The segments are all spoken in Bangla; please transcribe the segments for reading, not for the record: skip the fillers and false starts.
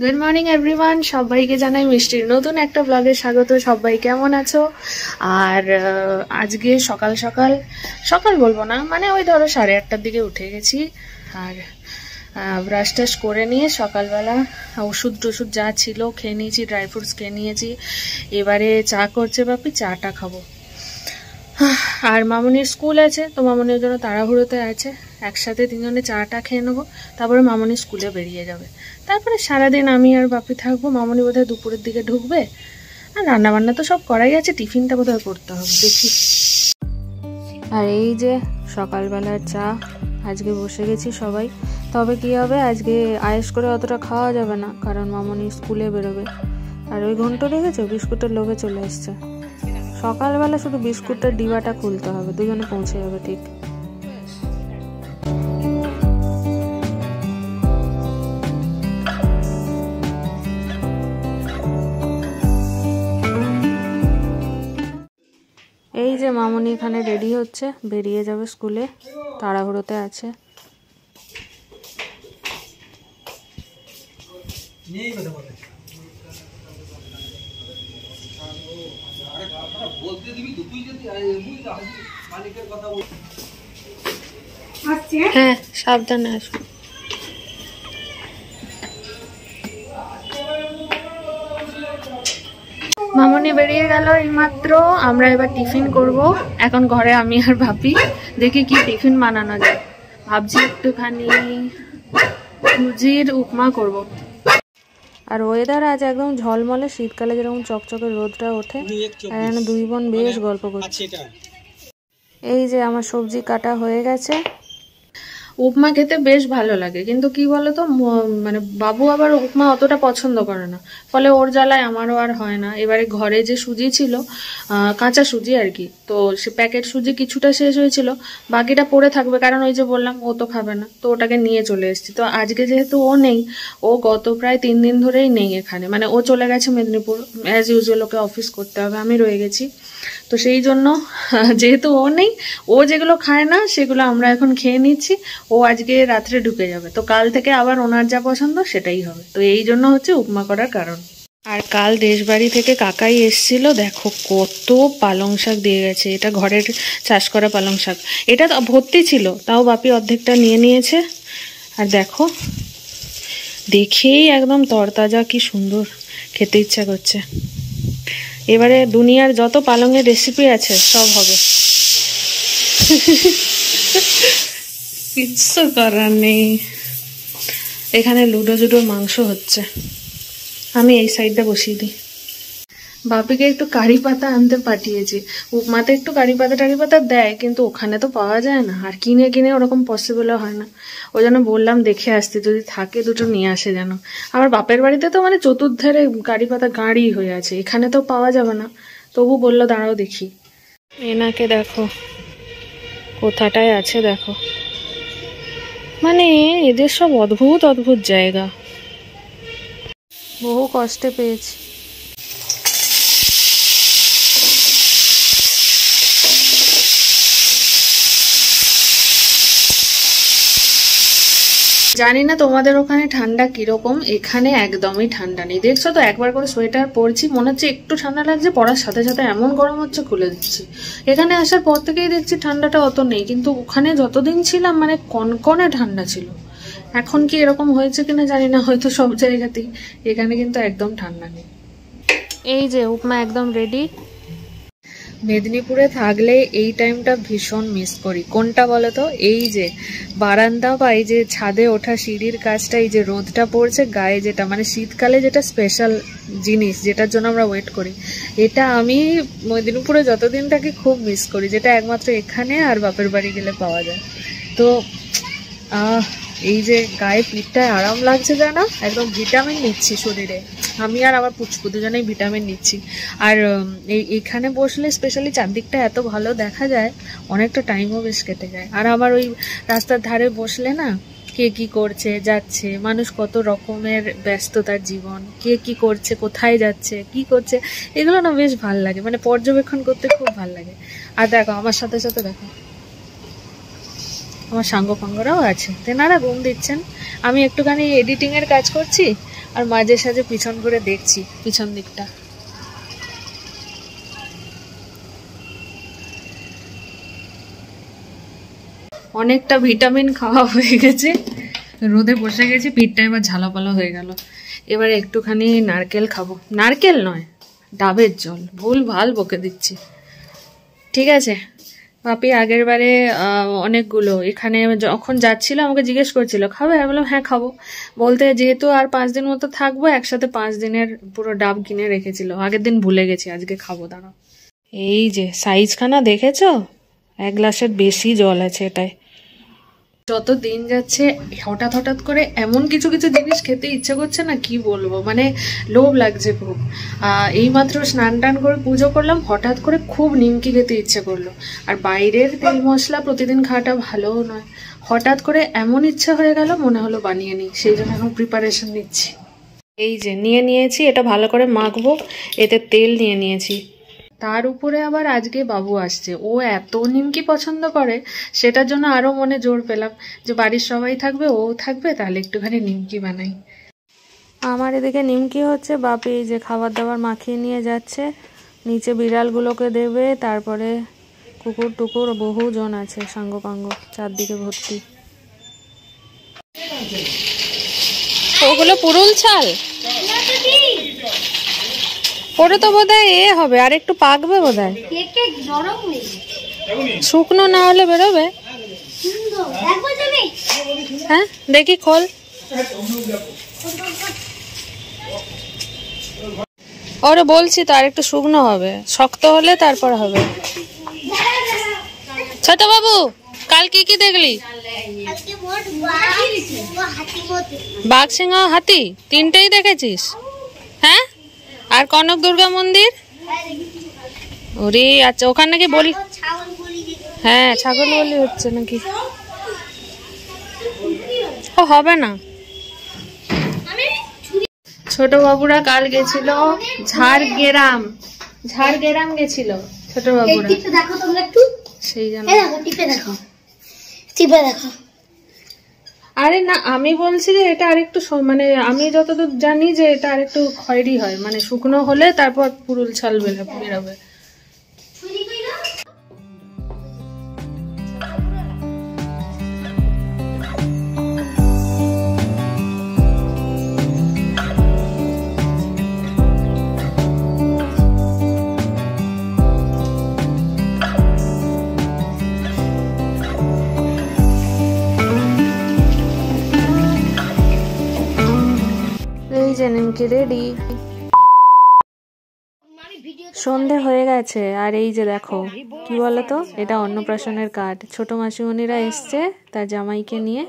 গুড মর্নিং এভরিওয়ান, সবাইকে জানাই মিষ্টির নতুন একটা ব্লগে স্বাগত। সবাই কেমন আছো? আর আজকে সকাল সকাল সকাল বলবো না, মানে ওই ধরো 8:30টার দিকে উঠে গেছি। আর ব্রাশ টাশ করে নিয়ে সকালবেলা ওষুধ টষুধ যা ছিল খেয়ে নিয়েছি, ড্রাই ফ্রুটস খেয়ে নিয়েছি। এবারে চা করছে বাপি, চাটা খাবো। আর মামনির স্কুল আছে, তো মামনির জন্য তাড়াহুড়োতে আছে। একসাথে তিনজনে চাটা খেয়ে নেবো, তারপরে মামনি স্কুলে বেরিয়ে যাবে। তারপরে সারাদিন আমি আর বাপি থাকবো। মামনি বোধহয় দুপুরের দিকে ঢুকবে। আর রান্নাবান্না তো সব করাই আছে, টিফিনটা বোধহয় করতে হবে, দেখি। আর এই যে সকালবেলার চা, আজকে বসে গেছি সবাই। তবে কি হবে, আজকে আয়েস করে অতটা খাওয়া যাবে না, কারণ মামনি স্কুলে বেরোবে। আর ওই ঘন্টা দেখেছো, বিস্কুটের লোভে চলে এসছে। সকালবেলা শুধু বিস্কুটের ডিবাটা খুলতে হবে, দুজনে পৌঁছে যাবে ঠিক। এই যে মামনি এখানে রেডি হচ্ছে, বেরিয়ে যাবে স্কুলে, তাড়াহুড়োতে আছে। হ্যাঁ, সাবধানে আসো। মামনি বেরিয়ে গেল এইমাত্র। আমরা এবার টিফিন করব। এখন ঘরে আমি আর ভাবি দেখি কি টিফিন বানানো যায়। ভাবছি একটুখানি সুজির উপমা করব। আর ওয়েদার আজ একদম ঝলমলে, শীতকালে যেরকম চকচকে রোদটা ওঠে। আর এখানে দুই বোন বেশ গল্প করছে। এই যে আমার সবজি কাটা হয়ে গেছে। উপমা খেতে বেশ ভালো লাগে, কিন্তু কি বলতো, মানে বাবু আবার উপমা অতটা পছন্দ করে না, ফলে ওর জ্বালায় আমারও আর হয় না। এবারে ঘরে যে সুজি ছিল, কাঁচা সুজি আর কি, তো সে প্যাকেট সুজি কিছুটা শেষ হয়েছিল, বাকিটা পড়ে থাকবে, কারণ ওই যে বললাম ও তো খাবে না, তো ওটাকে নিয়ে চলে এসেছি। তো আজকে যেহেতু ও নেই, ও গত প্রায় 3 দিন ধরেই নেই এখানে, মানে ও চলে গেছে মেদিনীপুর। অ্যাজ ইউজুয়াল ওকে অফিস করতে হবে, আমি রয়ে গেছি। তো সেই জন্য যেহেতু ও নেই, ও যেগুলো খায় না সেগুলো আমরা এখন খেয়ে নিচ্ছি। ও আজকে রাত্রে ঢুকে যাবে, তো কাল থেকে আবার ওনার যা পছন্দ সেটাই হবে। তো এই জন্য হচ্ছে উপমা করার কারণ। আর কাল দেশবাড়ি থেকে কাকাই এসেছিল, দেখো কত পালং শাক দিয়ে গেছে। এটা ঘরের চাষ করা পালং শাক, এটা ভর্তি ছিল, তাও বাপি অর্ধেকটা নিয়ে নিয়েছে। আর দেখো, দেখেই একদম তরতাজা, কি সুন্দর, খেতে ইচ্ছা করছে। এবারে দুনিয়ার যত পালংয়ের রেসিপি আছে সব হবে, কিচ্ছু করার নেই। এখানে লুডো জুডোর মাংস হচ্ছে, আমি এই সাইডটা বসিয়ে দিই। বাপিকে একটু কারি পাতা আনতে পাঠিয়েছি। উপমাতে একটু কারি পাতা দেয়, কিন্তু ওখানে তো পাওয়া যায় না, আর কিনে কিনে ওরকম পসিবলও হয় না। ওই জন্য বললাম দেখে আসতে, যদি থাকে দুটো নিয়ে আসে যেন। আমার বাপের বাড়িতে তো মানে চতুর্ধারে কারি পাতা গাড়ি হয়ে আছে, এখানে তো পাওয়া যাবে না। তবু বললো দাঁড়াও দেখি। এনাকে দেখো কোথাটায় আছে, দেখো, মানে এদের সব অদ্ভুত অদ্ভুত জায়গা, বহু কষ্টে পেয়েছি। জানি না তোমাদের ওখানে ঠান্ডা কিরকম, এখানে একদমই ঠান্ডা নেই। দেখছো তো, একবার করে সোয়েটার পরছি, মনে হচ্ছে একটু ঠান্ডা লাগছে, পরার সাথে সাথে এমন গরম হচ্ছে খুলে দিচ্ছি। এখানে আসার পর থেকেই দেখছি ঠান্ডাটা অত নেই, কিন্তু ওখানে যতদিন ছিলাম মানে কনকনে ঠান্ডা ছিল। এখন কি এরকম হয়েছে কিনা জানি না, হয়তো সব জায়গাতেই। এখানে কিন্তু একদম ঠান্ডা নেই। এই যে উপমা একদম রেডি। মেদিনীপুরে থাকলে এই টাইমটা ভীষণ মিস করি। কোনটা বলো তো, এই যে বারান্দা বা এই যে ছাদে ওঠা সিঁড়ির কাজটা, এই যে রোদটা পড়ছে গায়ে, যেটা মানে শীতকালে যেটা স্পেশাল জিনিস, যেটার জন্য আমরা ওয়েট করি, এটা আমি মেদিনীপুরে যতদিন থাকি খুব মিস করি, যেটা একমাত্র এখানে আর বাপের বাড়ি গেলে পাওয়া যায়। তো এই যে গায়ে পিঠটায় আরাম লাগছে, জানা, একদম ভিটামিন নিচ্ছি শরীরে। আমি আর আমার পুচকু দুজনেই ভিটামিন নিচ্ছি। আর এইখানে বসলে স্পেশালি চারদিকটা এত ভালো দেখা যায়, অনেকটা টাইমও বেশ কেটে যায়। আর আমার ওই রাস্তার ধারে বসলে না, কে কি করছে যাচ্ছে, মানুষ কত রকমের ব্যস্ততার জীবন, কে কি করছে, কোথায় যাচ্ছে, কি করছে, এগুলো না বেশ ভাল লাগে, মানে পর্যবেক্ষণ করতে খুব ভাল লাগে। আর দেখো আমার সাথে সাথে দেখো আমার সাঙ্গ পাঙ্গরাও আছে, তেনারা ঘুম দিচ্ছেন। আমি একটুখানি এডিটিং এর কাজ করছি, আর মাঝে সাঝে পিছন করে দেখছি পিছন দিকটা। অনেকটা ভিটামিন খাওয়া হয়ে গেছে, রোদে বসে গেছি, পিঠটা এবার ঝালাপালা হয়ে গেল। এবার একটুখানি নারকেল খাবো, নারকেল নয় ডাবের জল, ভুল ভাল বকে দিচ্ছি। ঠিক আছে, পাপি আগের বারে অনেকগুলো এখানে যখন যাচ্ছিল আমাকে জিজ্ঞেস করছিল খাবে, আমি বললাম হ্যাঁ খাবো। বলতে যেহেতু আর 5 দিন মতো থাকবো, একসাথে 5 দিনের পুরো ডাব কিনে রেখেছিল, আগের দিন ভুলে গেছি, আজকে খাবো। দাঁড়াও, এই যে সাইজখানা দেখেছো, 1 গ্লাসের বেশি জল আছে এটাই। যত দিন যাচ্ছে হঠাৎ হঠাৎ করে এমন কিছু কিছু জিনিস খেতে ইচ্ছে করছে না, কি বলবো, মানে লোভ লাগছে খুব। এইমাত্র স্নান টান করে পুজো করলাম, হঠাৎ করে খুব নিমকি খেতে ইচ্ছে করলো। আর বাইরের তেল মশলা প্রতিদিন খাওয়াটা ভালোও নয়, হঠাৎ করে এমন ইচ্ছা হয়ে গেল, মনে হলো বানিয়ে নিই, সেই জন্য এখন প্রিপারেশন নিচ্ছি। এই যে নিয়েছি, এটা ভালো করে মাখবো, এতে তেল নিয়েছি। তার উপরে আবার আজকে বাবু আসছে, ও এত নিমকি পছন্দ করে, সেটার জন্য আরো মনে জোর পেলাম যে বাড়ির সবাই থাকবে, ও থাকবে, তাহলে একটুখানি নিমকি বানাই। আমার এদিকে নিমকি হচ্ছে, বাপি যে খাবার দাবার মাখিয়ে নিয়ে যাচ্ছে, নিচে বিড়ালগুলোকে দেবে, তারপরে কুকুর টুকুর বহু জন আছে, সাঙ্গপাঙ্গ চারদিকে ভর্তি। ওগুলো পুরুল ছাল পরে তো বোধহয় এ হবে, আর একটু পাকবে বোধহয়, শুকনো না হলে বেরোবে। হ্যাঁ দেখি খোল। ওরে বলছি তো আর একটু শুকনো হবে, শক্ত হলে তারপর হবে। ছোট বাবু কাল কি কি দেখলি? বাঘ সিংহ হাতি 3টেই দেখেছিস? হ্যাঁ, আর কনক দুর্গা মন্দির। ওরে আচ্ছা, ওখানে নাকি বলি, হ্যাঁ ছাগল বলি হচ্ছে নাকি, ও হবে না। ছোট বাবুরা কাল গেছিল ঝাড়গ্রাম গেছিল ছোট বাবুরা, সেই জন্য। আরে না, আমি বলছি যে এটা আরেকটু মানে আমি যতদূর জানি যে এটা আরেকটু খয়েরি হয়, মানে শুকনো হলে তারপর পুরুল ছাল বেরোবে। নিমকি রেডি, সন্ধে হয়ে গেছে। আর এই যে দেখো কি বলতো, এটা অন্নপ্রাশনের কার্ড। ছোট মাসিমণিরা এসছে তার জামাইকে নিয়ে,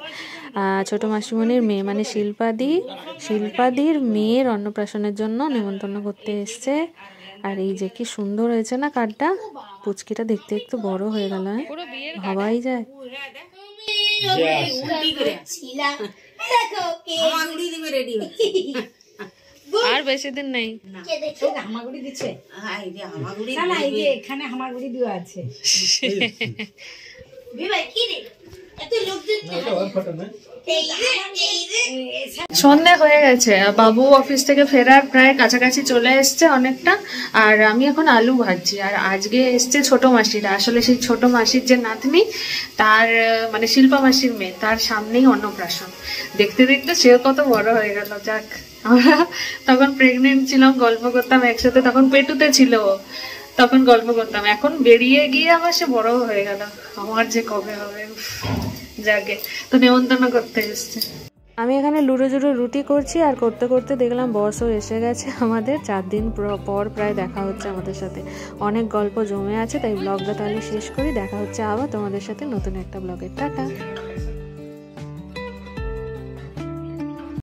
ছোট মাসিমণির মেয়ে মানে শিল্পাদির মেয়ের অন্নপ্রাশনের জন্য নেমন্তন্ন করতে এসছে। আর এই যে কি সুন্দর হয়েছে না কার্ডটা, পুচকিটা দেখতে একটু বড় হয়ে গেল, ভাবাই যায়। আর বেশি দিন নেই, হামাগুড়ি দিচ্ছে, এখানে হামাগুড়ি দেওয়া আছে। সন্ধ্যা হয়ে গেছে, বাবু অফিস থেকে ফেরার প্রায় কাছাকাছি চলে এসছে অনেকটা। আর আমি এখন আলু ভাজছি। আর আজকে এসছে ছোট মাসিরা, আসলে সেই ছোট মাসির যে নাতনি, তার মানে শিল্পা মাসির মেয়ে, তার সামনেই অন্নপ্রাশন। দেখতে দেখতে সেও কত বড় হয়ে গেল। যাক, আমরা তখন প্রেগনেন্ট ছিলাম, গল্প করতাম একসাথে, তখন পেটুতে ছিল, তখন গল্প করতাম, এখন বেরিয়ে গিয়ে আবার সে বড় হয়ে গেল। আমার যে কবে হবে, যাকে তো নেমন্তন্ন করতে এসছে। আমি এখানে লুড়ো জুড়ো রুটি করছি, আর করতে করতে দেখলাম বসও এসে গেছে আমাদের। 4 দিন পর প্রায় দেখা হচ্ছে আমাদের সাথে, অনেক গল্প জমে আছে, তাই ব্লগটা তাহলে শেষ করি। দেখা হচ্ছে আবার তোমাদের সাথে নতুন একটা ব্লগের। টাটা।